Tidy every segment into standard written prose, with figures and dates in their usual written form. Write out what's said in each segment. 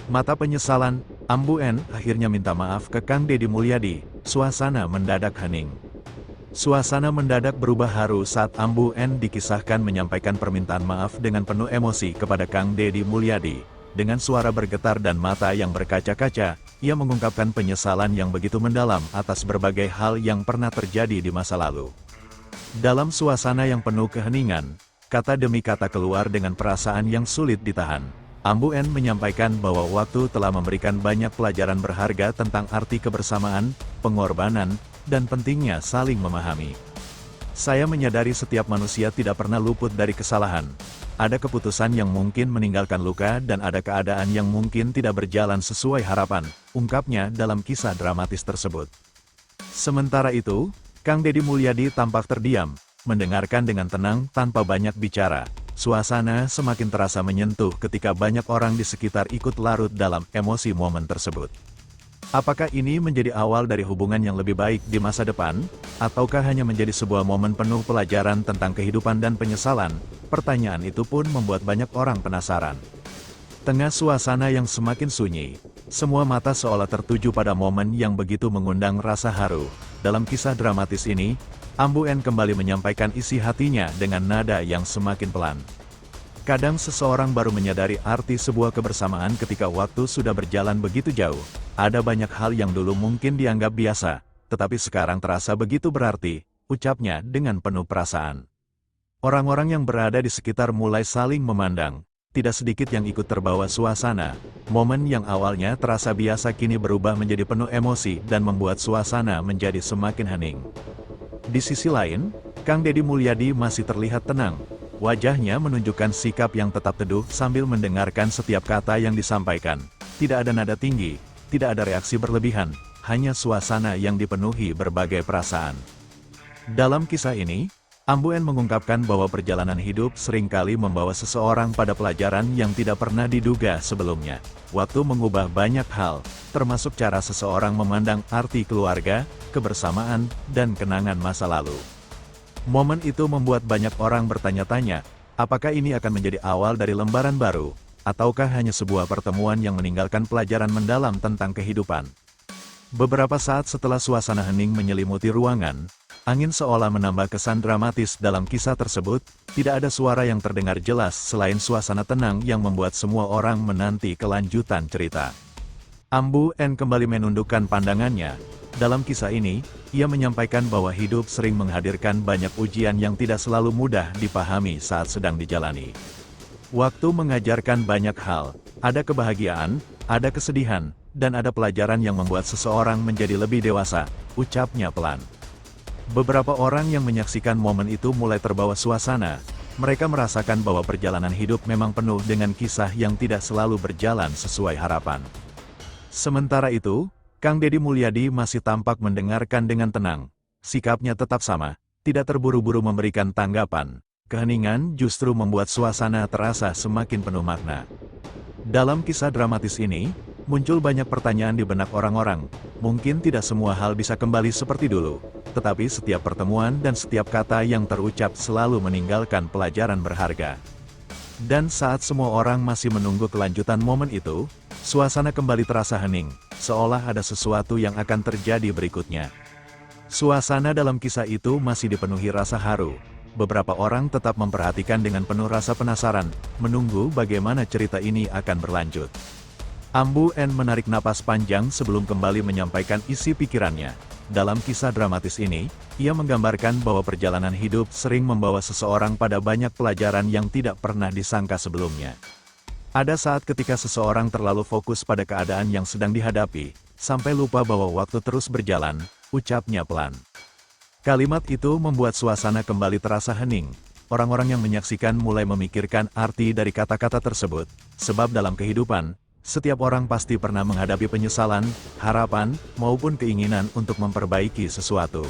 Mata penyesalan, Ambu N akhirnya minta maaf ke Kang Deddy Mulyadi, suasana mendadak hening. Suasana mendadak berubah haru saat Ambu N dikisahkan menyampaikan permintaan maaf dengan penuh emosi kepada Kang Deddy Mulyadi. Dengan suara bergetar dan mata yang berkaca-kaca, ia mengungkapkan penyesalan yang begitu mendalam atas berbagai hal yang pernah terjadi di masa lalu. Dalam suasana yang penuh keheningan, kata demi kata keluar dengan perasaan yang sulit ditahan. Ambu N menyampaikan bahwa waktu telah memberikan banyak pelajaran berharga tentang arti kebersamaan, pengorbanan, dan pentingnya saling memahami. Saya menyadari setiap manusia tidak pernah luput dari kesalahan. Ada keputusan yang mungkin meninggalkan luka dan ada keadaan yang mungkin tidak berjalan sesuai harapan, ungkapnya dalam kisah dramatis tersebut. Sementara itu, Kang Deddy Mulyadi tampak terdiam, mendengarkan dengan tenang tanpa banyak bicara. Suasana semakin terasa menyentuh ketika banyak orang di sekitar ikut larut dalam emosi momen tersebut. Apakah ini menjadi awal dari hubungan yang lebih baik di masa depan, ataukah hanya menjadi sebuah momen penuh pelajaran tentang kehidupan dan penyesalan? Pertanyaan itu pun membuat banyak orang penasaran. Tengah suasana yang semakin sunyi, semua mata seolah tertuju pada momen yang begitu mengundang rasa haru. Dalam kisah dramatis ini, Ambu N kembali menyampaikan isi hatinya dengan nada yang semakin pelan. Kadang seseorang baru menyadari arti sebuah kebersamaan ketika waktu sudah berjalan begitu jauh. Ada banyak hal yang dulu mungkin dianggap biasa, tetapi sekarang terasa begitu berarti, ucapnya dengan penuh perasaan. Orang-orang yang berada di sekitar mulai saling memandang, tidak sedikit yang ikut terbawa suasana. Momen yang awalnya terasa biasa kini berubah menjadi penuh emosi dan membuat suasana menjadi semakin hening. Di sisi lain, Kang Deddy Mulyadi masih terlihat tenang. Wajahnya menunjukkan sikap yang tetap teduh sambil mendengarkan setiap kata yang disampaikan. Tidak ada nada tinggi, tidak ada reaksi berlebihan, hanya suasana yang dipenuhi berbagai perasaan. Dalam kisah ini, Ambu N mengungkapkan bahwa perjalanan hidup seringkali membawa seseorang pada pelajaran yang tidak pernah diduga sebelumnya. Waktu mengubah banyak hal, termasuk cara seseorang memandang arti keluarga, kebersamaan, dan kenangan masa lalu. Momen itu membuat banyak orang bertanya-tanya, apakah ini akan menjadi awal dari lembaran baru, ataukah hanya sebuah pertemuan yang meninggalkan pelajaran mendalam tentang kehidupan. Beberapa saat setelah suasana hening menyelimuti ruangan, angin seolah menambah kesan dramatis dalam kisah tersebut. Tidak ada suara yang terdengar jelas selain suasana tenang yang membuat semua orang menanti kelanjutan cerita. Ambu N kembali menundukkan pandangannya. Dalam kisah ini, ia menyampaikan bahwa hidup sering menghadirkan banyak ujian yang tidak selalu mudah dipahami saat sedang dijalani. Waktu mengajarkan banyak hal, ada kebahagiaan, ada kesedihan, dan ada pelajaran yang membuat seseorang menjadi lebih dewasa, ucapnya pelan. Beberapa orang yang menyaksikan momen itu mulai terbawa suasana. Mereka merasakan bahwa perjalanan hidup memang penuh dengan kisah yang tidak selalu berjalan sesuai harapan. Sementara itu, Kang Deddy Mulyadi masih tampak mendengarkan dengan tenang. Sikapnya tetap sama, tidak terburu-buru memberikan tanggapan. Keheningan justru membuat suasana terasa semakin penuh makna. Dalam kisah dramatis ini, muncul banyak pertanyaan di benak orang-orang. Mungkin tidak semua hal bisa kembali seperti dulu, tetapi setiap pertemuan dan setiap kata yang terucap selalu meninggalkan pelajaran berharga. Dan saat semua orang masih menunggu kelanjutan momen itu, suasana kembali terasa hening, seolah ada sesuatu yang akan terjadi berikutnya. Suasana dalam kisah itu masih dipenuhi rasa haru. Beberapa orang tetap memperhatikan dengan penuh rasa penasaran, menunggu bagaimana cerita ini akan berlanjut. Ambu N menarik napas panjang sebelum kembali menyampaikan isi pikirannya. Dalam kisah dramatis ini, ia menggambarkan bahwa perjalanan hidup sering membawa seseorang pada banyak pelajaran yang tidak pernah disangka sebelumnya. Ada saat ketika seseorang terlalu fokus pada keadaan yang sedang dihadapi, sampai lupa bahwa waktu terus berjalan, ucapnya pelan. Kalimat itu membuat suasana kembali terasa hening. Orang-orang yang menyaksikan mulai memikirkan arti dari kata-kata tersebut, sebab dalam kehidupan, setiap orang pasti pernah menghadapi penyesalan, harapan, maupun keinginan untuk memperbaiki sesuatu.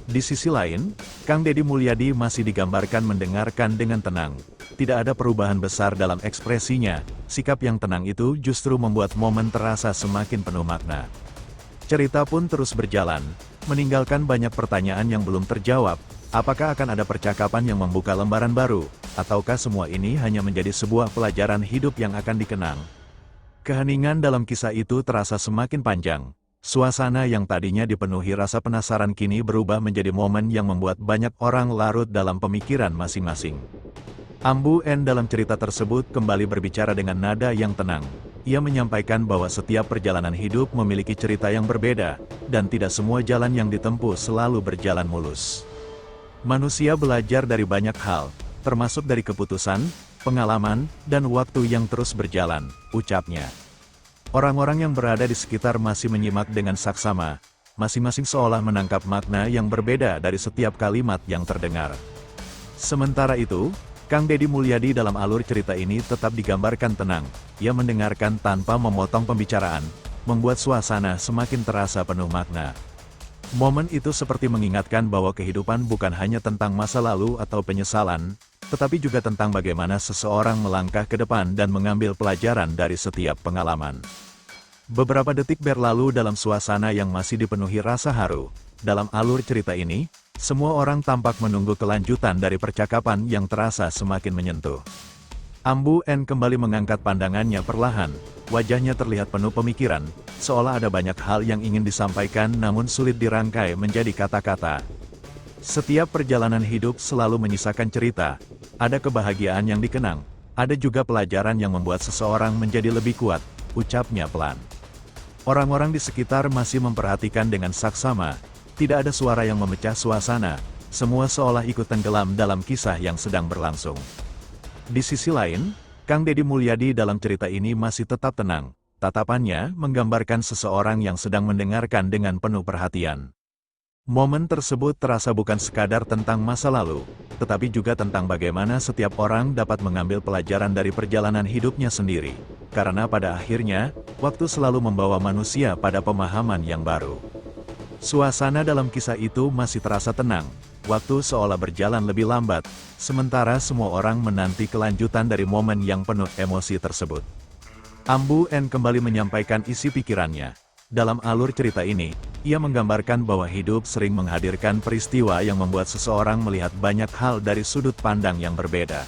Di sisi lain, Kang Deddy Mulyadi masih digambarkan mendengarkan dengan tenang. Tidak ada perubahan besar dalam ekspresinya, sikap yang tenang itu justru membuat momen terasa semakin penuh makna. Cerita pun terus berjalan, meninggalkan banyak pertanyaan yang belum terjawab. Apakah akan ada percakapan yang membuka lembaran baru, ataukah semua ini hanya menjadi sebuah pelajaran hidup yang akan dikenang? Keheningan dalam kisah itu terasa semakin panjang. Suasana yang tadinya dipenuhi rasa penasaran kini berubah menjadi momen yang membuat banyak orang larut dalam pemikiran masing-masing. Ambu N dalam cerita tersebut kembali berbicara dengan nada yang tenang. Ia menyampaikan bahwa setiap perjalanan hidup memiliki cerita yang berbeda, dan tidak semua jalan yang ditempuh selalu berjalan mulus. Manusia belajar dari banyak hal, termasuk dari keputusan, pengalaman, dan waktu yang terus berjalan, ucapnya. Orang-orang yang berada di sekitar masih menyimak dengan saksama, masing-masing seolah menangkap makna yang berbeda dari setiap kalimat yang terdengar. Sementara itu, Kang Deddy Mulyadi dalam alur cerita ini tetap digambarkan tenang. Ia mendengarkan tanpa memotong pembicaraan, membuat suasana semakin terasa penuh makna. Momen itu seperti mengingatkan bahwa kehidupan bukan hanya tentang masa lalu atau penyesalan, tetapi juga tentang bagaimana seseorang melangkah ke depan dan mengambil pelajaran dari setiap pengalaman. Beberapa detik berlalu dalam suasana yang masih dipenuhi rasa haru. Dalam alur cerita ini, semua orang tampak menunggu kelanjutan dari percakapan yang terasa semakin menyentuh. Ambu N kembali mengangkat pandangannya perlahan, wajahnya terlihat penuh pemikiran, seolah ada banyak hal yang ingin disampaikan namun sulit dirangkai menjadi kata-kata. Setiap perjalanan hidup selalu menyisakan cerita, ada kebahagiaan yang dikenang, ada juga pelajaran yang membuat seseorang menjadi lebih kuat, ucapnya pelan. Orang-orang di sekitar masih memperhatikan dengan saksama, tidak ada suara yang memecah suasana, semua seolah ikut tenggelam dalam kisah yang sedang berlangsung. Di sisi lain, Kang Deddy Mulyadi dalam cerita ini masih tetap tenang, tatapannya menggambarkan seseorang yang sedang mendengarkan dengan penuh perhatian. Momen tersebut terasa bukan sekadar tentang masa lalu, tetapi juga tentang bagaimana setiap orang dapat mengambil pelajaran dari perjalanan hidupnya sendiri. Karena pada akhirnya, waktu selalu membawa manusia pada pemahaman yang baru. Suasana dalam kisah itu masih terasa tenang, waktu seolah berjalan lebih lambat, sementara semua orang menanti kelanjutan dari momen yang penuh emosi tersebut. Ambu N kembali menyampaikan isi pikirannya. Dalam alur cerita ini, ia menggambarkan bahwa hidup sering menghadirkan peristiwa yang membuat seseorang melihat banyak hal dari sudut pandang yang berbeda.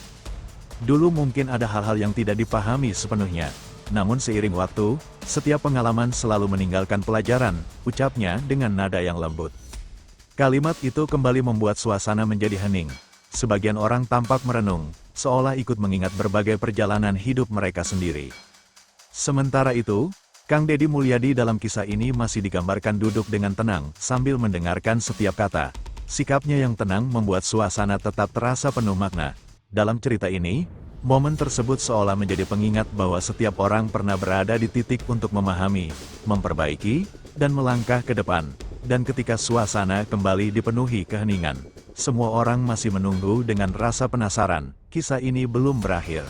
Dulu mungkin ada hal-hal yang tidak dipahami sepenuhnya. Namun seiring waktu, setiap pengalaman selalu meninggalkan pelajaran, ucapnya dengan nada yang lembut. Kalimat itu kembali membuat suasana menjadi hening. Sebagian orang tampak merenung, seolah ikut mengingat berbagai perjalanan hidup mereka sendiri. Sementara itu, Kang Deddy Mulyadi dalam kisah ini masih digambarkan duduk dengan tenang, sambil mendengarkan setiap kata. Sikapnya yang tenang membuat suasana tetap terasa penuh makna. Dalam cerita ini, momen tersebut seolah menjadi pengingat bahwa setiap orang pernah berada di titik untuk memahami, memperbaiki, dan melangkah ke depan. Dan ketika suasana kembali dipenuhi keheningan, semua orang masih menunggu dengan rasa penasaran. Kisah ini belum berakhir.